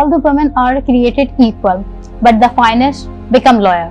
all the women are created equal, but the finest become lawyer.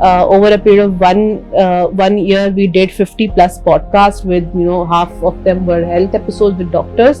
Over a period of one year we did 50+ podcasts with half of them were health episodes with doctors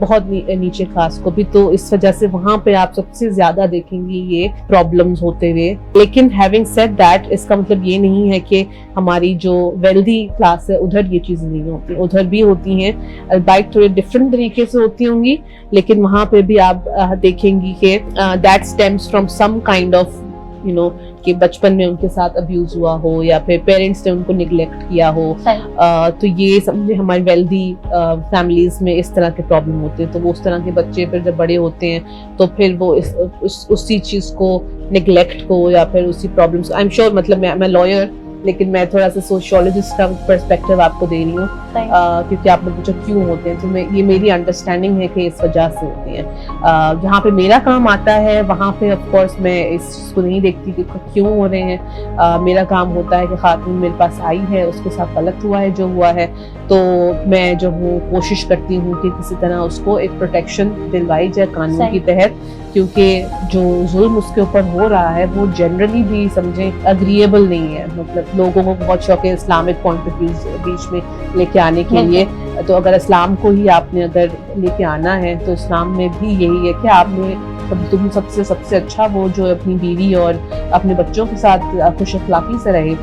بہت نیچے class کو بھی, تو اس وجہ سے وہاں پہ آپ سب سے زیادہ دیکھیں گی یہ پرابلمز ہوتے ہوئے. لیکن ہیونگ سیڈ دیٹ, اس کا مطلب یہ نہیں ہے کہ ہماری جو ویلدی کلاس ہے ادھر یہ چیزیں نہیں ہوتی, ادھر بھی ہوتی ہیں, البائٹ تھوڑے ڈفرینٹ طریقے سے ہوتی ہوں گی, لیکن وہاں پہ بھی آپ دیکھیں گی کہ that stems from some kind of کہ بچپن میں ان کے ساتھ ابیوز ہوا ہو یا پھر پیرنٹس نے ان کو نگلیکٹ کیا ہو. تو یہ سمجھے ہماری ویلدی فیملیز میں اس طرح کے پرابلم ہوتے ہیں, تو وہ اس طرح کے بچے پھر جب بڑے ہوتے ہیں تو پھر وہ اسی چیز کو, نگلیکٹ کو یا پھر اسی پرابلمس, آئی ایم شیور, مطلب میں لائر لیکن میں تھوڑا سا سوشیولوجسٹ کا پرسپیکٹیو آپ کو دے رہی ہوں, کیونکہ آپ نے پوچھا کیوں ہوتے ہیں, تو یہ میری انڈرسٹینڈنگ ہے کہ اس وجہ سے ہوتی ہیں. جہاں پہ میرا کام آتا ہے وہاں پہ آف کورس میں اس چیز کو نہیں دیکھتی کہ کیوں ہو رہے ہیں. میرا کام ہوتا ہے کہ خاتون میرے پاس آئی ہے, اس کے ساتھ غلط ہوا ہے جو ہوا ہے, تو میں جو ہوں کوشش کرتی ہوں کہ کسی طرح اس کو ایک پروٹیکشن دلوائی جائے قانون کی تحت, کیونکہ جو ظلم اس کے اوپر ہو رہا ہے وہ جنرلی بھی سمجھیں اگریبل نہیں ہے. مطلب لوگوں کو بہت شوق ہے اسلامک پوائنٹ آف ویو بیچ میں لے کے آنے کے لیے, تو اگر اسلام کو ہی آپ نے اگر لے کے آنا ہے تو اسلام میں بھی یہی ہے کہ آپ نے تم سب سے اچھا وہ جو اپنی بیوی اور اپنے بچوں کے ساتھ خوش اخلاقی سے رہے.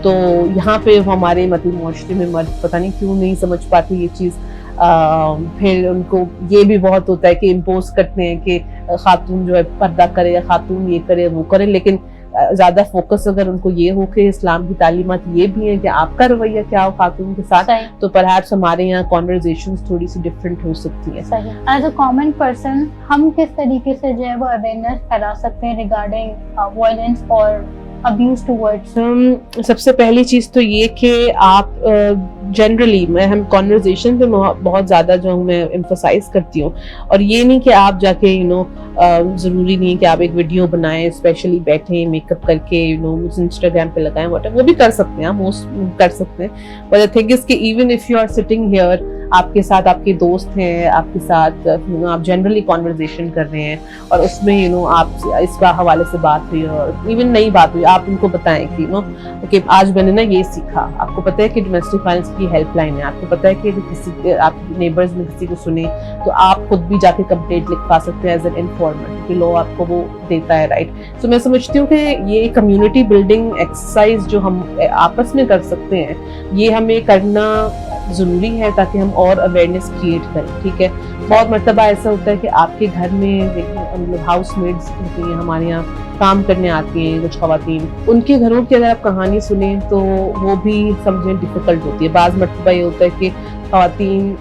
تو یہاں پہ ہمارے مطلب معاشرے میں مرد پتہ نہیں کیوں نہیں سمجھ پاتے یہ چیز. پھر ان کو یہ بھی بہت ہوتا ہے کہ امپوز کرتے ہیں کہ خاتون جو ہے پردہ کرے یا خاتون یہ کرے وہ کرے, لیکن زیادہ فوکس اگر ان کو یہ ہو کہ اسلام کی تعلیمات یہ بھی ہیں کہ آپ کا رویہ کیا ہو خاتون کے ساتھ, تو پرہیپس ہمارے یہاں کانورزیشنز تھوڑی سی ڈفرینٹ ہو سکتی ہیں. ایز اے کامن پرسن ہم کس طریقے سے جو ہے وہ اویئرنیس پھیلا سکتے ہیں ریگارڈنگ وائلنس اور ابیوز ٹوورڈس؟ سب سے پہلی چیز تو یہ کہ آپ جنرلی ہم کانورزیشن پہ بہت زیادہ جو میں ایمفسائز کرتی ہوں, اور یہ نہیں کہ آپ جا کے ضروری نہیں کہ آپ ایک ویڈیو بنائیں اسپیشلی بیٹھیں میک اپ کر کے انسٹاگرام پہ لگائیں, وہ بھی کر سکتے ہیں, موسٹ کر سکتے ہیں, بٹ دی تھنگ از کہ even if you are sitting here, آپ کے ساتھ آپ کے دوست ہیں, آپ کے ساتھ آپ جنرلی کانورزیشن کر رہے ہیں اور اس میں آپ اس حوالے سے بات ہوئی اور ایون نئی بات ہوئی, آپ ان کو بتائیں کہ آج میں نے نا یہ سیکھا. آپ کو پتہ ہے کہ ڈومیسٹک وائلنس کی ہیلپ لائن ہے, آپ کو پتہ ہے کہ کسی آپ نیبرز میں کسی کو سنیں تو آپ خود بھی جا کے کمپلینٹ لکھوا سکتے ہیں ایز این انفارمر, کہ لو آپ کو وہ دیتا ہے, رائٹ. سو میں سمجھتی ہوں کہ یہ کمیونٹی بلڈنگ ایکسرسائز جو ہم آپس میں کر سکتے ہیں یہ ہمیں کرنا ضروری ہے تاکہ ہم اور اویئرنیس کریٹ کریں. ٹھیک ہے, بہت مرتبہ ایسا ہوتا ہے کہ آپ کے گھر میں ہاؤس میڈس ہوتی ہیں, ہمارے یہاں کام کرنے آتی ہیں کچھ خواتین, ان کے گھروں کی اگر آپ کہانی سنیں تو وہ بھی سمجھیں ڈیفیکلٹ ہوتی ہے. بعض مرتبہ یہ ہوتا ہے کہ خواتین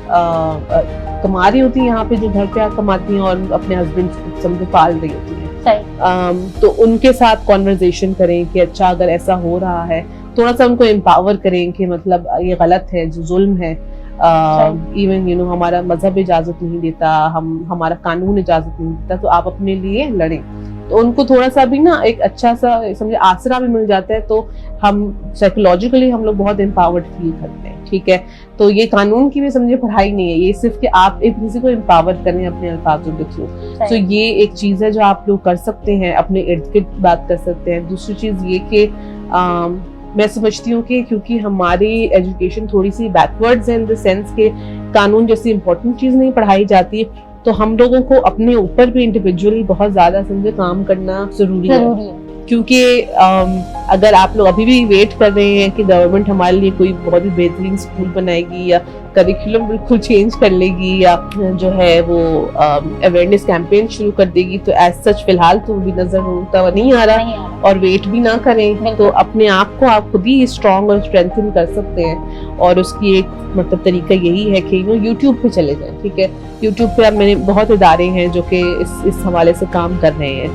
کما رہی ہوتی ہیں یہاں پہ, جو گھر پہ کماتی ہیں اور اپنے ہسبینڈ سمجھے پال رہی ہوتی ہیں, تو ان کے ساتھ کانورزیشن کریں کہ اچھا اگر ایسا ہو رہا ہے تھوڑا سا ان کو امپاور کریں کہ مطلب یہ غلط ہے, جو ظلم ہے, ایون ہمارا مذہب اجازت نہیں دیتا, ہمارا قانون اجازت نہیں دیتا, تو آپ اپنے لیے لڑیں. تو ان کو تھوڑا سا بھی ایک اچھا سا سمجھے آسرا بھی مل جاتا ہے, تو ہم سائیکولوجیکلی ہم لوگ بہت امپاورڈ فیل کرتے ہیں. ٹھیک ہے, تو یہ قانون کی بھی سمجھے پڑھائی نہیں ہے, یہ صرف کہ آپ ایک کسی کو امپاور کریں اپنے الفاظوں کے تھرو. تو یہ ایک چیز ہے جو آپ لوگ کر سکتے ہیں, اپنے ارد گرد بات کر سکتے ہیں. دوسری چیز یہ کہ میں سمجھتی ہوں کہ کیونکہ ہماری ایجوکیشن تھوڑی سی بیکورڈز ہے ان دا سینس کہ قانون جیسی امپورٹنٹ چیز نہیں پڑھائی جاتی, تو ہم لوگوں کو اپنے اوپر بھی انڈیویجولی بہت زیادہ سمجھے کام کرنا ضروری ہے. کیونکہ اگر آپ لوگ ابھی بھی ویٹ کر رہے ہیں کہ گورنمنٹ ہمارے لیے کوئی بہت ہی بہترین اسکول بنائے گی یا کریکولم بالکل چینج کر لے گی یا جو ہے وہ اویئرنیس کیمپین شروع کر دے گی, تو ایز سچ فی الحال تو بھی نظر ہوتا ہوا نہیں آ رہا, اور ویٹ بھی نہ کریں. تو اپنے آپ کو آپ خود ہی اسٹرانگ اور اسٹرینتھن کر سکتے ہیں, اور اس کی ایک مطلب طریقہ یہی ہے کہ یوٹیوب پہ چلے جائیں. ٹھیک ہے, یوٹیوب پہ اب میں نے بہت ادارے ہیں جو کہ اس حوالے سے کام کر رہے ہیں,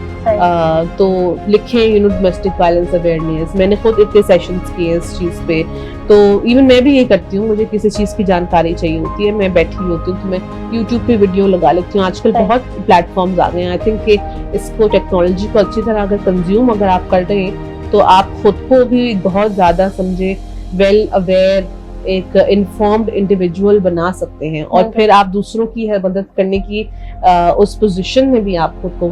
تو لکھیں ڈومیسٹک وائلنس اویئرنیس. میں نے خود اتنے سیشنز کیے اس چیز پہ, تو ایون میں بھی یہ کرتی ہوں, مجھے کسی چیز کی جانکاری چاہیے ہوتی ہے, میں بیٹھی ہوتی ہوں تو میں یوٹیوب پہ ویڈیو لگا لیتی ہوں. آج کل بہت پلیٹ فارمز آ گئے ہیں. آئی تھنک کہ اس کو ٹیکنالوجی کو اچھی طرح اگر کنزیوم اگر آپ کر رہے ہیں تو آپ خود کو بھی بہت زیادہ سمجھے ویل اویئر ایک انفارمڈ انڈیویجول بنا سکتے ہیں, اور پھر آپ دوسروں کی مدد کرنے کی اس پوزیشن میں بھی آپ خود کو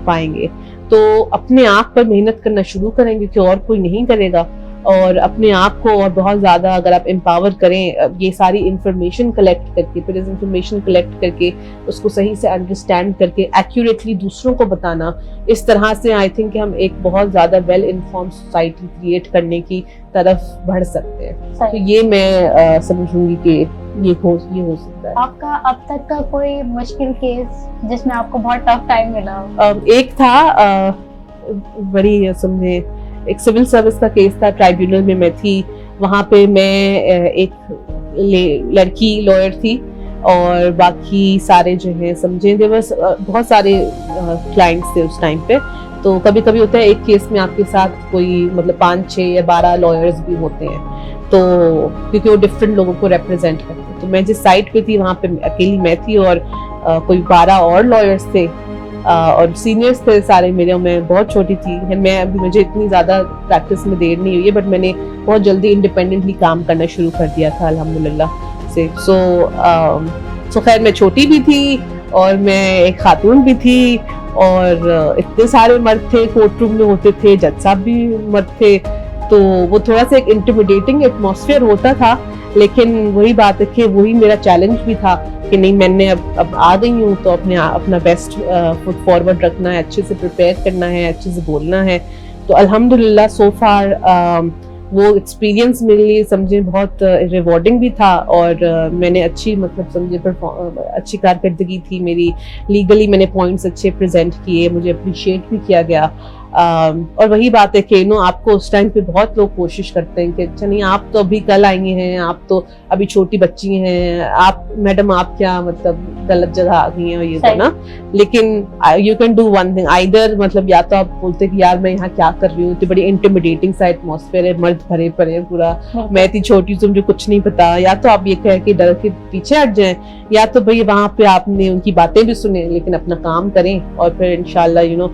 پائیں گے. تو اپنے آپ پر محنت کرنا شروع کریں گے کہ اور کوئی نہیں کرے گا, اور اپنے آپ کو اور بہت زیادہ اگر آپ امپاور کریں یہ ساری انفارمیشن کلیکٹ کر کے، پھر اس انفارمیشن کلیکٹ کر کے اس کو صحیح سے انڈرسٹینڈ کر کے ایکوریٹلی دوسروں کو بتانا، اس طرح سے آئی تھنک کہ ہم ایک بہت زیادہ ویل انفارم سوسائٹی کریٹ کرنے کی طرف بڑھ سکتے ہیں. تو یہ میں سمجھوں گی کہ یہ ہو سکتا ہے. آپ کا اب تک کا کوئی مشکل کیس جس میں آپ کو بہت ٹف ٹائم ملا؟ ایک تھا بڑی سمجھے ایک سول سروس کا کیس تھا، ٹرائیبیونل میں میں تھی. وہاں پہ میں ایک لڑکی لائر تھی اور باقی سارے جو ہیں سمجھیں بہت سارے کلائنٹس تھے اس ٹائم پہ. تو کبھی کبھی ہوتا ہے ایک کیس میں آپ کے ساتھ کوئی مطلب 5 6 یا 12 لائرز بھی ہوتے ہیں، تو کیونکہ وہ ڈفرینٹ لوگوں کو ریپرزینٹ کرتے ہیں. تو میں جس سائٹ پہ تھی وہاں پہ اکیلی میں تھی اور کوئی 12 اور لائرز تھے اور سینئرس تھے سارے میرے. میں بہت چھوٹی تھی، مجھے اتنی زیادہ پریکٹس میں دیر نہیں ہوئی ہے، بٹ میں نے بہت جلدی انڈیپینڈنٹلی کام کرنا شروع کر دیا تھا الحمدللہ سے. سو خیر میں چھوٹی بھی تھی اور میں ایک خاتون بھی تھی اور اتنے سارے مرد تھے کورٹ روم میں ہوتے تھے، جج صاحب بھی مرد تھے. تو وہ تھوڑا سا ایک انٹیمیڈیٹنگ ایٹماسفیئر ہوتا تھا، لیکن وہی بات ہے کہ وہی میرا چیلنج بھی تھا کہ نہیں میں نے اب آ گئی ہوں تو اپنا بیسٹ فٹ فارورڈ رکھنا ہے، اچھے سے پریپیئر کرنا ہے، اچھے سے بولنا ہے. تو الحمدللہ سو فار وہ ایکسپیرینس میرے لیے سمجھے بہت ریوارڈنگ بھی تھا اور میں نے اچھی مطلب سمجھے اچھی کارکردگی تھی میری. لیگلی میں نے پوائنٹس اچھے پریزنٹ کیے، مجھے اپریشیٹ بھی کیا گیا. اور وہی بات ہے کہ آپ کو اس ٹائم پہ بہت لوگ کوشش کرتے ہیں کہ اچھا نہیں آپ تو ابھی کل آئی ہیں، آپ تو ابھی چھوٹی بچی ہیں، آپ میڈم آپ کیا مطلب غلط جگہ آ گئی ہیں یہ تو نا. لیکن you can do one thing either, مطلب یا تو آپ بولتے کہ یار میں یہاں کیا کر رہی ہوں، تو بڑی انٹیمیڈیٹنگ سا ایٹماسفیئر ہے، مرد بھرے پڑے پورا، میں اتنی چھوٹی ہوں مجھے کچھ نہیں پتا. یا تو آپ یہ کہہ کے ڈر کے پیچھے ہٹ جائیں، یا تو بھائی وہاں پہ آپ نے ان کی باتیں بھی سنیں لیکن اپنا کام کریں اور پھر انشاءاللہ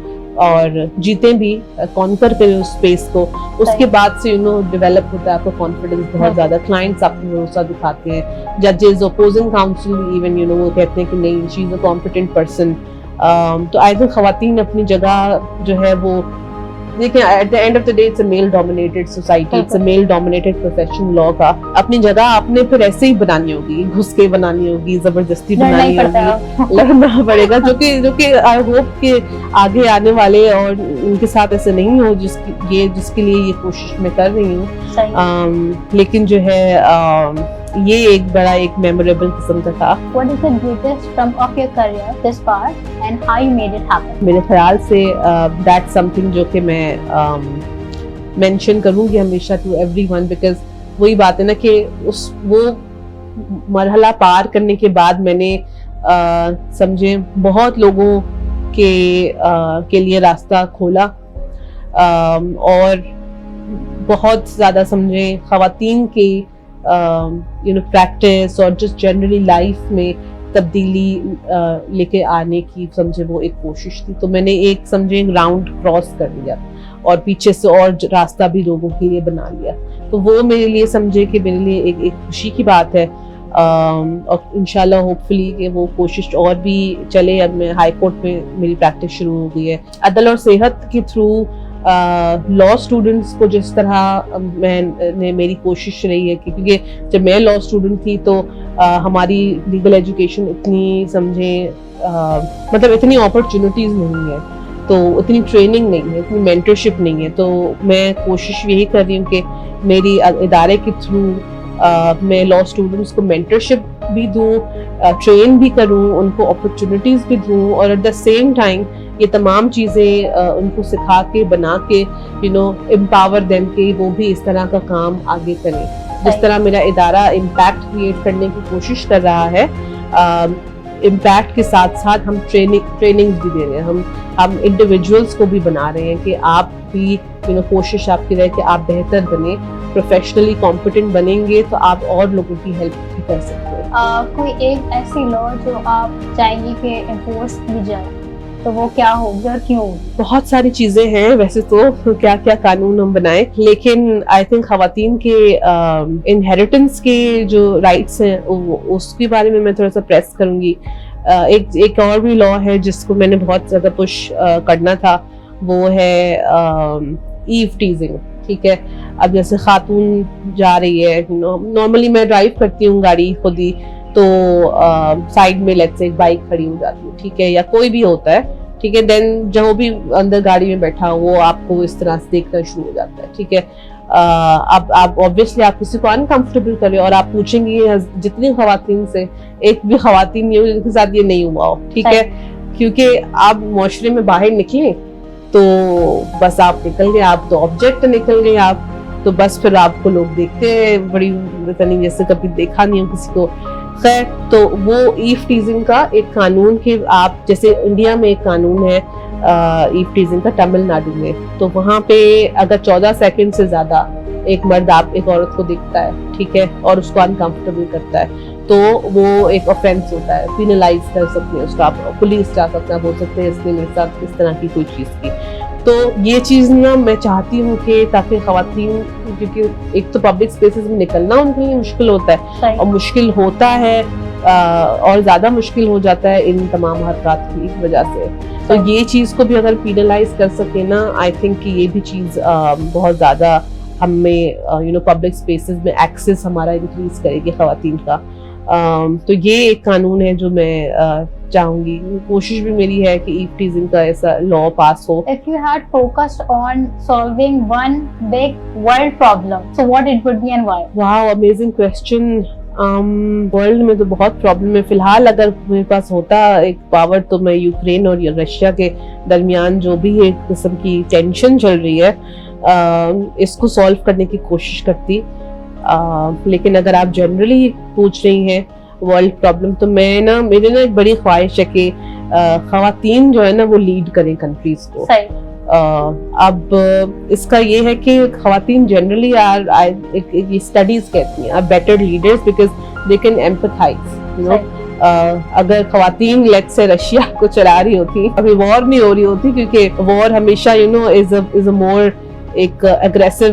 اور جیتے بھی، کانکر کریں اس اسپیس کو. اس کے بعد سے ڈیولپ ہوتا ہے آپ کا کانفیڈنس بہت زیادہ، کلائنٹس آپ کو بھروسہ دکھاتے ہیں، ججز اپوزنگ کاؤنسل ایون وہ کہتے ہیں کہ نہیں شی از اے کمپیٹنٹ پرسن. تو آئی تھنک خواتین اپنی جگہ جو ہے وہ دیکھیں at the end of the day it's a male dominated society, it's a male dominated profession law کا. اپنی جگہ آپ نے پھر ایسے ہی بنانی ہوگی، گھس کے بنانی ہوگی، زبردستی بنانی ہوگی، لڑنا پڑے گا، جو کہ آئی ہوپ کہ آگے آنے والے اور ان کے ساتھ ایسے نہیں ہو جس کے لیے یہ کوشش میں کر رہی ہوں. لیکن جو ہے یہ ایک بڑا ایک میموریبل قسم کا تھا. What is the greatest trump of your career this far and how you made it happen? میرے خیال سے that's something جو کہ میں مینشن کروں گی ہمیشہ to everyone because وہی بات ہے نا کہ وہ مرحلہ پار کرنے کے بعد میں نے سمجھے بہت لوگوں کے لیے راستہ کھولا اور بہت زیادہ سمجھے خواتین کی پریکٹس اور جس جنرلی لائف میں تبدیلی لے کے آنے کی سمجھے وہ ایک کوشش تھی. تو میں نے ایک سمجھے راؤنڈ کراس کر لیا اور پیچھے سے اور راستہ بھی لوگوں کے لیے بنا لیا. تو وہ میرے لیے سمجھے کہ میرے لیے ایک خوشی کی بات ہے اور انشاءاللہ ہوپ فلی کہ وہ کوشش اور بھی چلے. اب میں ہائی کورٹ میں میری پریکٹس شروع ہو گئی ہے. عدل اور صحت کے تھرو لا اسٹوڈنٹس کو جس طرح میری کوشش رہی ہے کیونکہ جب میں لا اسٹوڈنٹ تھی تو ہماری لیگل ایجوکیشن اتنی سمجھیں مطلب اتنی اپرچونیٹیز نہیں ہے، تو اتنی ٹریننگ نہیں ہے، اتنی مینٹرشپ نہیں ہے. تو میں کوشش یہی کر رہی ہوں کہ میری ادارے کے تھرو میں لا اسٹوڈنٹس کو مینٹرشپ بھی دوں، ٹرین بھی کروں، ان کو اپرچونیٹیز بھی دوں اور ایٹ دا سیم ٹائم یہ تمام چیزیں ان کو سکھا کے بنا کے امپاور دیم کہ وہ بھی اس طرح کا کام آگے کریں. جس طرح میرا ادارہ امپیکٹ کریٹ کرنے کی کوشش کر رہا ہے، امپیکٹ کے ساتھ ساتھ ہم ٹریننگز بھی دے رہے ہیں، ہم انڈیویجولس کو بھی بنا رہے ہیں کہ آپ بھی کوشش آپ کی رہے کہ آپ بہتر بنیں، پروفیشنلی کمپیٹنٹ بنیں گے تو آپ اور لوگوں کی ہیلپ بھی کر سکتے ہیں. کوئی ایک ایسی لا جو آپ چاہیں گی کہ انفورس کی جائے تو وہ کیا ہوگی اور کیوں ہوگی؟ بہت ساری چیزیں ہیں ویسے تو کیا کیا قانون ہم بنائیں، لیکن آئی تھنک خواتین کے انہیریٹنس کے جو رائٹس ہیں اس کے بارے میں تھوڑا سا پریس کروں گی. ایک اور بھی لا ہے جس کو میں نے بہت زیادہ پش کرنا تھا، وہ ہے ایو ٹیزنگ. ٹھیک ہے. اب جیسے خاتون جا رہی ہے, نارملی میں ڈرائیو کرتی ہوں گاڑی خود ہی, تو سائڈ میں لیٹس سے ایک بائک کھڑی ہو جاتی ہے, ٹھیک ہے, یا کوئی بھی ہوتا ہے, ٹھیک ہے, دین جو بھی اندر گاڑی میں بیٹھا وہ آپ کو اس طرح سے دیکھنا شروع ہو جاتا ہے, ٹھیک ہے. اب آپ obviously آپ کسی کو انکمفرٹیبل کریں, اور آپ پوچھیں گے جتنی خواتین سے, ایک بھی خواتین نہیں ہو جن کے ساتھ یہ نہیں ہوا ہو, ٹھیک ہے, کیونکہ آپ معاشرے میں باہر نکلیں تو بس آپ نکل گئے, آپ تو آبجیکٹ نکل گئے, آپ تو بس پھر آپ کو لوگ دیکھتے ہیں بڑی پتہ نہیں جیسے کبھی دیکھا نہیں ہو کسی کو. خیر, تو وہ ایف ٹیزنگ کا ایک قانون, کہ آپ جیسے انڈیا میں ایک قانون ہے ایف ٹیزنگ کا تمل ناڈو میں, تو وہاں پہ اگر 14 سیکنڈ سے زیادہ ایک مرد آپ ایک عورت کو دیکھتا ہے, ٹھیک ہے, اور اس کو انکمفرٹیبل کرتا ہے, تو وہ ایک آفینس ہوتا ہے, پینلائز کر سکتے ہیں اس کو, آپ پولیس جا سکتے ہیں, بول سکتے ہیں اس نے میرے ساتھ اس طرح کی کوئی چیز کی. تو یہ چیز نا میں چاہتی ہوں کہ تاکہ خواتین, کیونکہ ایک تو پبلک اسپیسز میں نکلنا ان کے لیے مشکل ہوتا ہے, اور مشکل ہوتا ہے اور زیادہ مشکل ہو جاتا ہے ان تمام حرکات کی وجہ سے, تو یہ چیز کو بھی اگر پینلائز کر سکے نا, آئی تھنک کہ یہ بھی چیز بہت زیادہ ہمیں پبلک اسپیسز میں ایکسس ہمارا انکریز کرے گی خواتین کا. تو یہ ایک قانون ہے جو میں چاہوں گی, کوشش بھی میری ہے کہ ایف ٹیزنگ کا ایسا لا پاس ہو. If you had focused on solving one big world problem, so what it would be and why? Wow, amazing question. World میں تو بہت پرابلم ہے فی الحال. اگر میرے پاس ہوتا ایک پاور تو میں یوکرین اور رشیا کے درمیان جو بھی ایک قسم کی ٹینشن چل رہی ہے اس کو سالو کرنے کی کوشش کرتی. لیکن اگر آپ جنرلی پوچھ رہی ہیں ورلڈ پرابلم, تو میں میری ایک بڑی خواہش ہے کہ خواتین جو ہے نا وہ لیڈ کریں کنٹریز کو. اب اس کا یہ ہے کہ خواتین جنرلی اسٹڈیز کہتی ہیں better leaders because they can empathise. اگر خواتین لیٹس سے رشیا کو چلا رہی ہوتی, ابھی وار نہیں ہو رہی ہوتی, کیونکہ وار ہمیشہ از اے مور ایک اگریسو,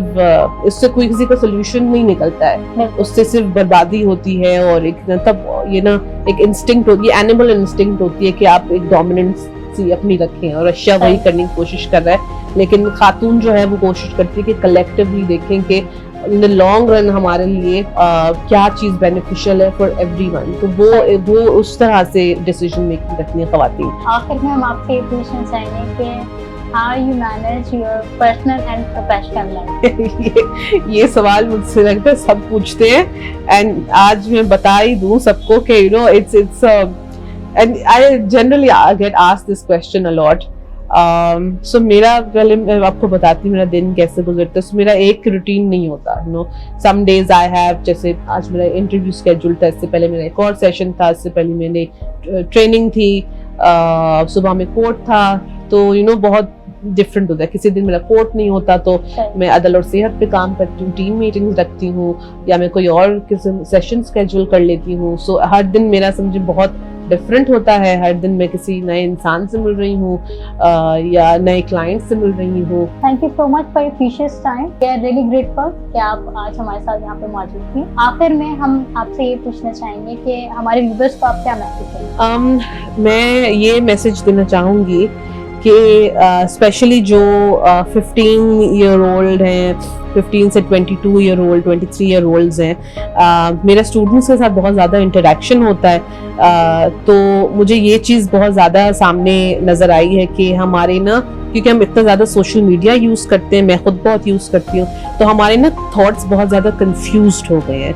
اس سے کوئی کسی کا سولوشن نہیں نکلتا ہے, اس سے صرف بربادی ہوتی ہے, اور ایک تب یہ نا ایک انسٹنکٹ ہوتی ہے, اینیمل انسٹنکٹ ہوتی ہے کہ آپ ایک ڈومیننس اپنی رکھیں, اور رشیا وہی کرنے کی کوشش کر رہا ہے. لیکن خاتون جو ہے وہ کوشش کرتی ہے کہ کلیکٹیولی دیکھیں کہ ان لانگ رن ہمارے لیے کیا چیز بینیفیشل ہے فار ایوری ون, تو وہ اس طرح سے ڈیسیژن میکنگ کرتی ہیں خواتین. آخر میں ہم آپ سے یہ پوچھنا چاہیں گے کہ how you manage your personal and professional life. یہ سوال مجھ سے لگتا ہے سب پوچھتے ہیں, اینڈ آج میں بتا ہی دوں سب کو کہ it's and I generally get asked this question a lot. So میرا پہلے میں آپ کو بتاتی ہوں میرا دن کیسے گزرتا ہے. میرا ایک روٹین نہیں ہوتا, some days I have, جیسے آج میرا انٹرویو اسکیڈول تھا, اس سے پہلے میرا ایک اور سیشن تھا, اس سے پہلے میں نے ٹریننگ تھی, صبح میں کورٹ تھا, تو بہت ڈفرینٹ ہوتا ہے. کسی دن میرا کورٹ نہیں ہوتا تو میں عدل اور صحت پہ کام کرتی ہوں, ٹیم میٹنگز رکھتی ہوں, یا میں کوئی اور قسم سیشن اسکیڈول کر لیتی ہوں. سو ہر دن میرا سمجھے بہت ڈفرینٹ ہوتا ہے. ہر دن میں کسی نئے انسان سے مل رہی ہوں یا نئے کلائنٹ سے مل رہی ہوں. Thank you so much for your precious time. We are really grateful کہ آپ آج ہمارے ساتھ یہاں پہ موجود تھیں. آخر میں ہم آپ سے یہ پوچھنا چاہیں گے کہ ہمارے ویورس کو آپ کیا میسج دیں؟ میں یہ میسج دینا چاہوں گی کہ اسپیشلی جو 15 ایئر اولڈ ہیں, 15 سے 22 ایئر اولڈ, 23 ایئر اولڈز ہیں, میرا اسٹوڈنٹس کے ساتھ بہت زیادہ انٹریکشن ہوتا ہے, تو مجھے یہ چیز بہت زیادہ سامنے نظر آئی ہے کہ ہمارے نا, کیونکہ ہم اتنا زیادہ سوشل میڈیا یوز کرتے ہیں, میں خود بہت یوز کرتی ہوں, تو ہمارے نا تھاٹس بہت زیادہ کنفیوزڈ ہو گئے ہیں.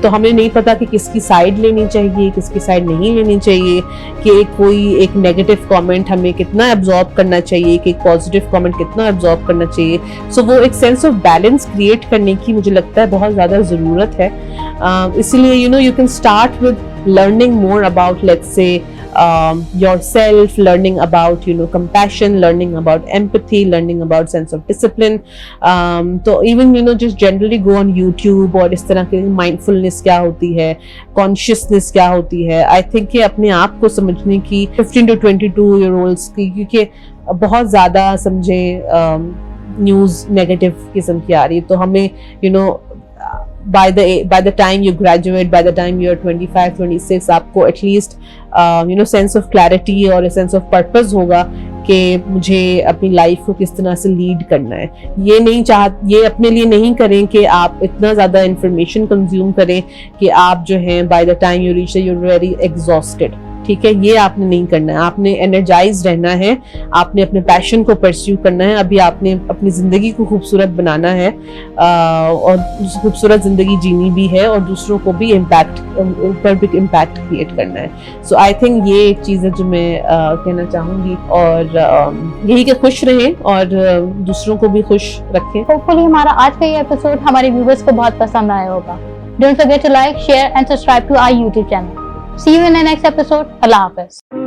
تو ہمیں نہیں پتا کہ کس کی سائڈ لینی چاہیے, کس کی سائڈ نہیں لینی چاہیے, کہ کوئی ایک نیگیٹو کامنٹ ہمیں کتنا ایبزارب کرنا چاہیے, کہ ایک پازیٹیو کامنٹ کتنا ایبزارب کرنا چاہیے. سو وہ ایک سینس آف بیلنس کریٹ کرنے کی مجھے لگتا ہے بہت زیادہ ضرورت ہے. اسی لیے you can start with learning more about let's say yourself, learning about compassion, learning about empathy, learning about sense of discipline. So even just generally go on YouTube اور اس طرح کے mindfulness کیا ہوتی ہے, consciousness کیا ہوتی ہے. I think کہ اپنے آپ کو سمجھنے کی 15 to 22 year olds کی, کیونکہ بہت زیادہ سمجھے نیوز نیگیٹو قسم کی آ رہی ہے, تو ہمیں by the time you graduate, by the time you're 25, 26, آپ کو at least sense of clarity اور sense of purpose ہوگا کہ مجھے اپنی لائف کو کس طرح سے لیڈ کرنا ہے. یہ اپنے لیے نہیں کریں کہ آپ اتنا زیادہ انفارمیشن کنزیوم کریں کہ آپ جو ہیں by the time you reach you very exhausted. ٹھیک ہے, یہ آپ نے نہیں کرنا ہے. آپ نے انرجائز رہنا ہے, آپ نے اپنے پیشن کو پرسیو کرنا ہے. ابھی آپ نے اپنی زندگی کو خوبصورت بنانا ہے اور خوبصورت زندگی جینی بھی ہے اور دوسروں کو بھی اوپر بھی امپیکٹ کریٹ کرنا ہے. سو آئی تھنک یہ ایک چیز ہے جو میں کہنا چاہوں گی, اور یہی کہ خوش رہیں اور دوسروں کو بھی خوش رکھیں. ہوپ فلی ہمارا آج کا یہ ایپیسوڈ ہمارے ویورز کو بہت پسند آیا ہوگا. Don't forget to like, share and subscribe to our YouTube channel. See you in the next episode. Allah Hafiz.